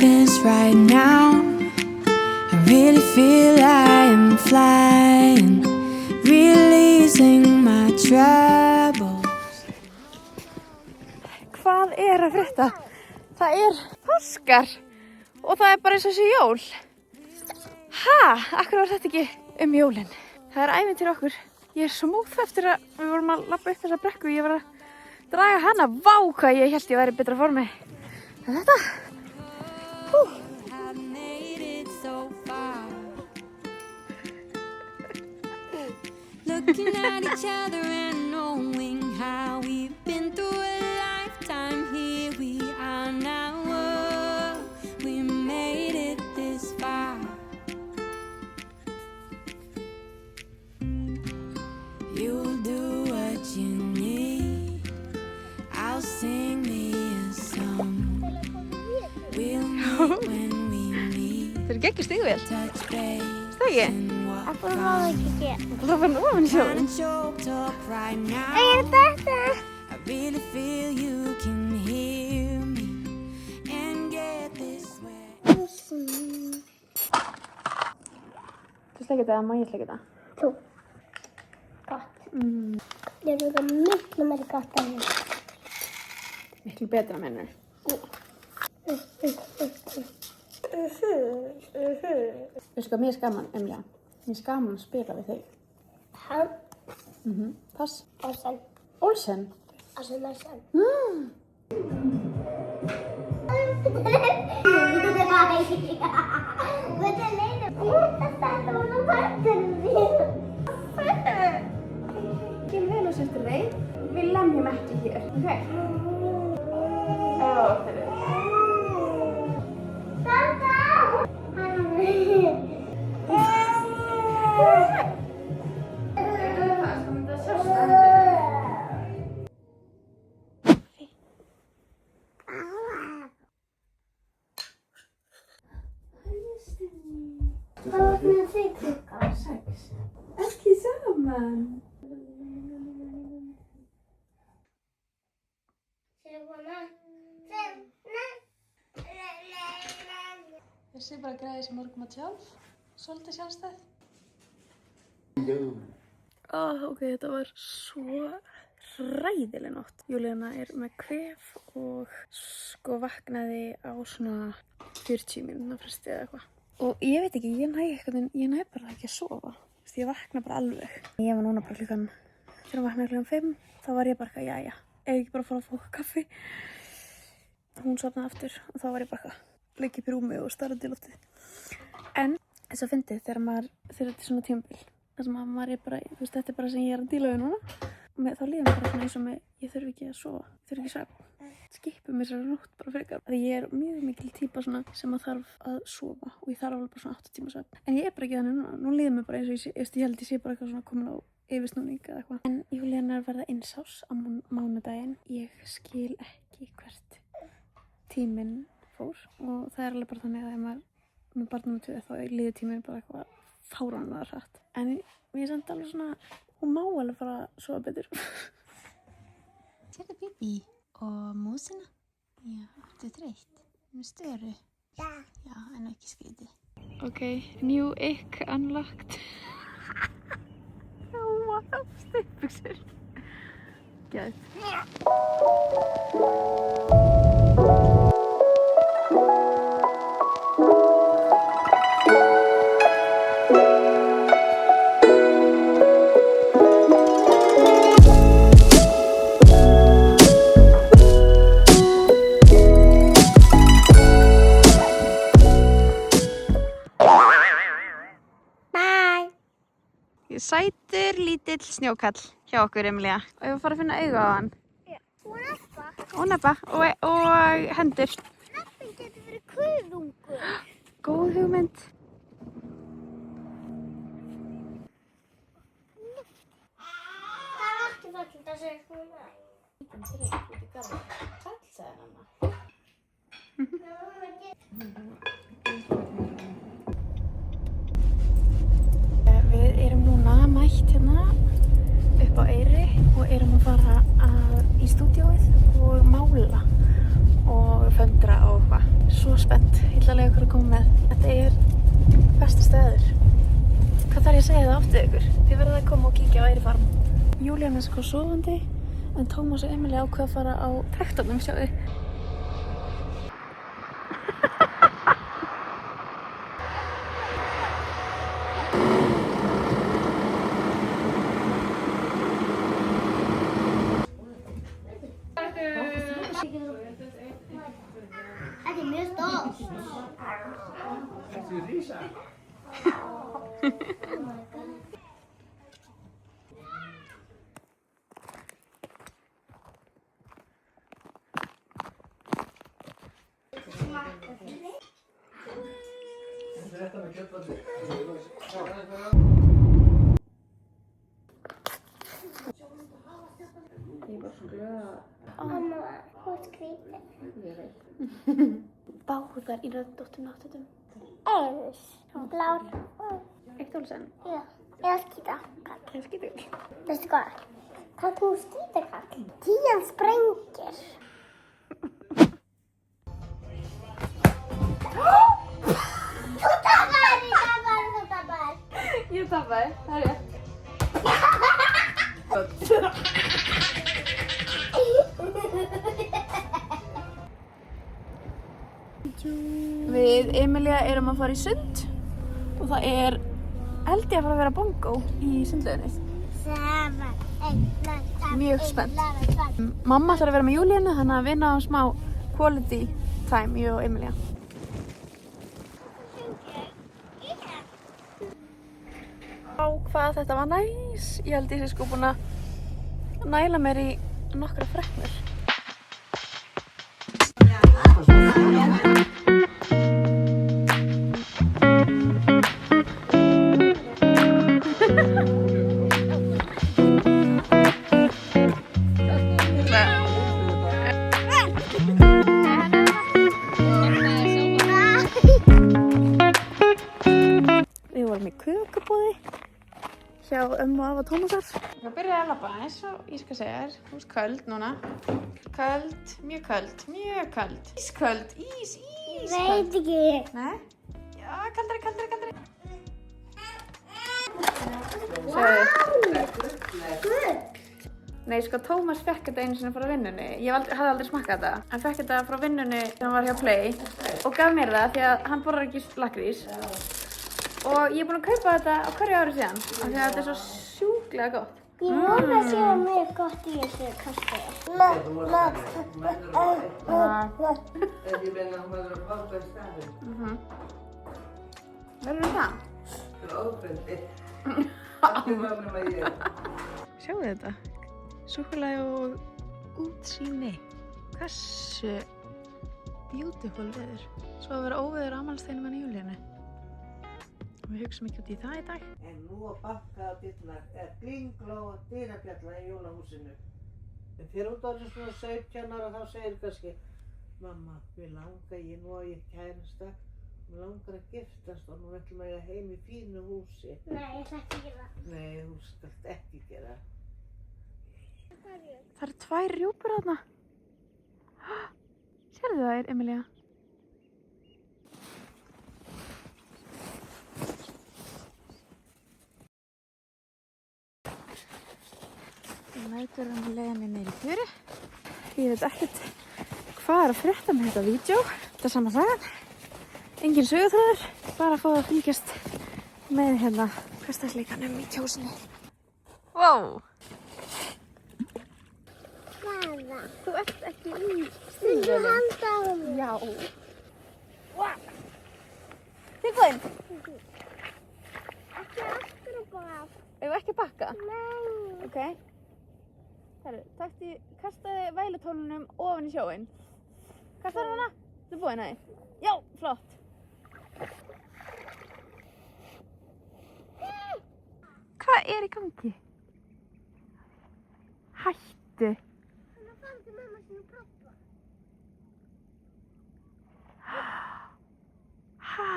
'cause right now I really feel I am flying, releasing my troubles. Hvað að frétta? Það páskar og það bara eins og þessi jól. Akkur var þetta ekki jólin? Það ævintýri okkur. Ég svo móð eftir að við vorum að labba upp þessa brekku. Ég var að draga hana. Vá hvað ég held ég væri í betra formi. En þetta? Looking at each other and knowing how we've been through a lifetime. Here we are now. Oh, we made it this far. You'll do what you need. I'll sing me a song. We'll meet when we meet. Þetta geggjur stígvél. Touch base. Það ekki? Akkur má það ekki gera. Það var ofan í sjórun. Þetta? I really feel you can hear me and get this way. Þú sleikir þetta eða má ég sleikir þetta? Þú. Gott. Ég þetta miklu meiri gott en ég. Miklu betra mennur. Veistu hvað mér gaman, Emilia? Mér gaman að spila við þig. Hann. Pass. Olsen. Olsen? Olsen. Ég vil að sérstu leið. Við lemjum ekki hér, ok? Hvað var með þig klukkan? 6. Ekki saman. Þessi bara græði sem morgumat sjálf. Svolítið sjálfstæð. Ok, þetta var svo hræðileg nótt. Júlíana með kvef og sko vaknaði á svona 40 mínútna fresti eða eitthvað. Og ég veit ekki, ég næ bara ekki að sofa. Ég vakna bara alveg. Ég var núna bara klukkan, þegar ég vaknaði klukkan 5, þá var ég bara jæja, ekki bara að fara að fá kaffi. Hún sofnaði aftur og þá var ég bara ligg upp í rúmi og starrandi í loftið. En þess að fyndið þegar þetta er svona tímabil, þar sem maður bara, þú veist, þetta er bara sem ég að díla við núna. Og þá líður mér bara svona eins og ég þurfi ekki að sofa, ég þurfi ekki svefn. Skipum mér sér nótt bara frekar. Því ég mjög mikil típa svona sem að þarf að sofa og ég þarf alveg bara svona 8 tíma svefn. En ég bara ekki þannig núna. Nú líður mér bara eins og ég held ég sé bara eitthvað svona komin á yfirsnúning eða eitthvað. En Júlíana verða 1 árs á mánudaginn. Ég skil ekki hvert tíminn fór og það alveg bara þannig að ef maður með barnum og 2 þá líður tíminn bara eitthvað fáránlega hratt. En ég samt alveg svona, hún má alveg fara að sofa betur. Sérðu Bibi og músina? Já, ertu þreytt? Með störu? Já. Já, en ekki skrítið. Ok, new ick unlocked. Wow, stuttbuxur. Gæt. Sætur, lítill snjókall hjá okkur, Emilia. Og ég var að fara að finna auga á hann. Já. Og neppa. Og neppa. Og hendur. Neppin getur verið kuðungur. Góð hugmynd. Það er ekki fallið að segja svona. Sæll, sagði mamma. Við erum núna mætt hérna upp á Eyri og erum að fara í stúdíóið og mála og föndra og eitthvað. Svo spennt. Ég ætla að lega ykkur að koma með. Þetta er besta staður. Hvað þarf ég að segja það oft við ykkur? Þið verðið að koma og kíkja á Eyri-Farm. Júlíana er sko sofandi, en Tómas og Emilía ákveða að fara á traktornum, sjáðu. Þetta er mjög stórt. Þetta er rísa. Þetta með kjötvalli. Ég var svo glöð að... Mamma, hvað skrýtið? Ég veit. Báðar í röndóttum náttutum. Eins. Blár. Eitt Olsen. Já. Eða skítakall. Eða skítakall. Veistu hvað? Hvað þú skítakall? 10 sprengir. Þú tapar! Ég tappaði, það er rétt. Við Emilía erum að fara í sund og það er held ég að fara að vera bongo í sundlauginni. Mjög spennt. Mamma ætlar að vera með Júlíanu, þannig að við náum smá quality time, ég og Emilía. Á hvað þetta var næs. Ég held ég sé sko búin að næla mér í nokkra freknur. Við vorum í kökubúði hjá ömmu og afa Tómasar. Það byrjaði að labba eins og ég skal segja þér. Þú veist köld núna. Köld, mjög köld, mjög köld. Ísköld, ísköld. Veit ekki. Nei? Já, kaldari. Sjáðu. Nei, sko Tómas fekk þetta einu sinni frá vinnunni. Ég hafði aldrei smakkað þetta. Hann fekk þetta frá vinnunni þegar hann var hjá Play og gaf mér það því að hann borðar ekki lakrís. Og ég er búin að kaupa þetta á hverju ári síðan, af því að þetta er svo sjúklega gott. Ég vona að sé mjög gott í þessu kasti. Ég meina hún verður að báta í staðinn. Verður það? Það er ofbeldið. Ekki mögnum að ég. Sjáu þetta. Súkkulaði og útsýni. Hversu beautiful veður. Svo að vera óveður afmælisdeginum henni í Júlíanu. Við hugsaum ekki út í það í dag. En nú að banka á dyrnar er glingló og dyrabjalla í jólahúsinu. En þegar út á þessu svona 17 ára þá segir kannski mamma, mér langar ég nú að ég kærasta, mér langar að giftast og nú ætlum að ég heim í fínu húsi. Nei, ég ætla ekki að gera það. Nei, þú skalt ekki gera það. Það eru 2 rjúpur þarna. Sérðu það, Emilía? Næturum leiðinni niður í fjöru. Ég veit ekkert hvað er að frétta með þetta vídeo. Þetta er sama sagan. Engin sögutræður. Bara að fá að fylgjast með hérna hversdagsleikanum í kjósinni. Wow! Hvaða? Þú ert ekki í Viltu stílvölu. halda á mig? Já. Tilbúin. Ekki aftur og bak. Eigum við ekki að bakka? Nei. Ok. Herru, kastaði vælutólunum ofan í sjóinn. Kastaði hana? Þú er búinn að því? Já, flott. Hvað er í gangi? Hættu. Þannig að fannst mamma sín og pappa. Hæ?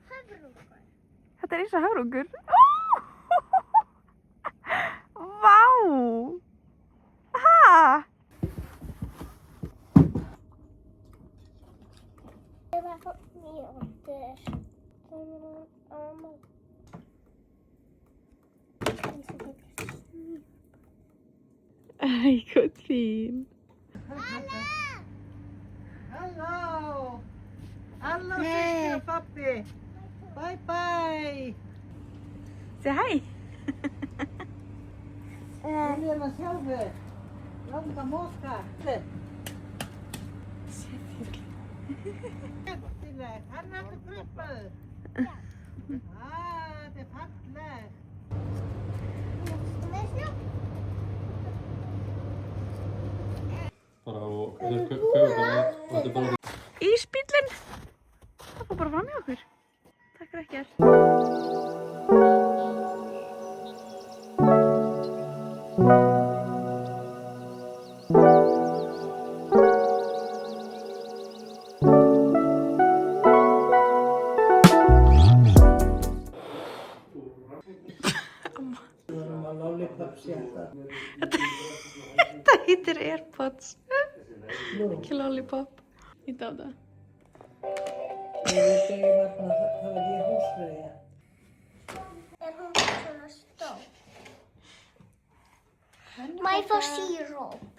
Höfrungur. Þetta er eins og höfrungur. Vá! Hæ? Hæ, hvað þín. Halló! Halló, systir og pappi! Bye bye! Segð hæ. Við erum að sjálfu. Langa móka. Hann er alltaf klippaður. Þetta er falleg. Bara og þeir kaupa bara og þetta er bara Ísbíllinn. Það fór bara fram hjá okkur. Takk fyrir ekkert. Við erum að lollipop sétta. Þetta heitir Airpods. Ekki lollipop. Ít á það. Við segjum að það var ég húsfreyja. Er hún svona stór? Má ég fá síróp?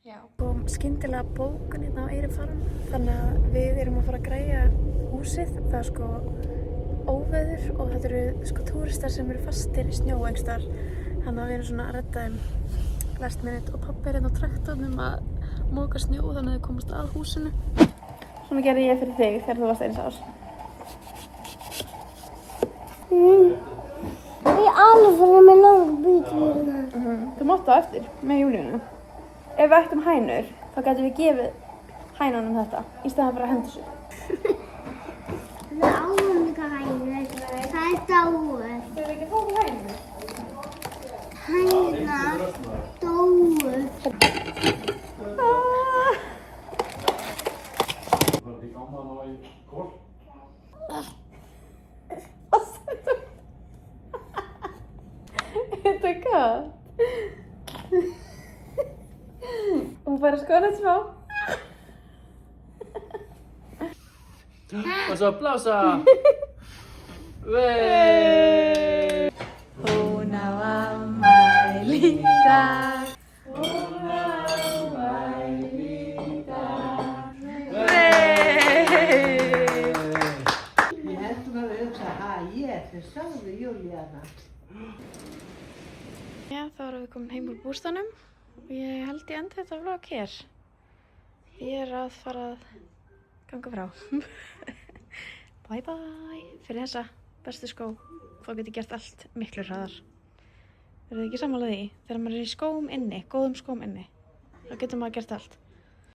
Já. Kom skyndilega bókun hérna á Eyrifarm. Þannig að við erum að fara að græja húsið. Það er sko óveður og þetta eru sko túristar sem eru fastir í snjó einhverstaðar. Þannig að við erum svona að redda þeim last minute og pabbi er hérna á traktornum að móka snjó þannig að þau komast að húsinu. Svona gerði ég fyrir þig þegar þú varst eins árs. Í alvöru með langt bíluna. Þú mátt á eftir með Júlíunu. Ef við ættum hænur, þá getum við gefið hænunum þetta í staðan fyrir að henda þessu. Við áum líka hænur. Það er dáið. Þau eru ekki að fá hænur? Hæna dáið. bara því gaman á í kort. Þetta er gott. Hún fær að skoða þetta smá. Og svo blása. Vei! Hún á afmæli í dag. Hún á afmæli í dag. Ég heldur að hugsa, ég sagði Júlíana. Já, þá erum við komin heim úr bústaðnum og ég held ég endi þetta vlog hér. Ég er að fara að ganga frá. Bye bye! Fyrir þessa bestu skó, þá get ég gert allt miklu hraðar. Verður þið ekki sammála því? Þegar maður er í skóm inni, góðum skóm inni, þá getur maður gert allt.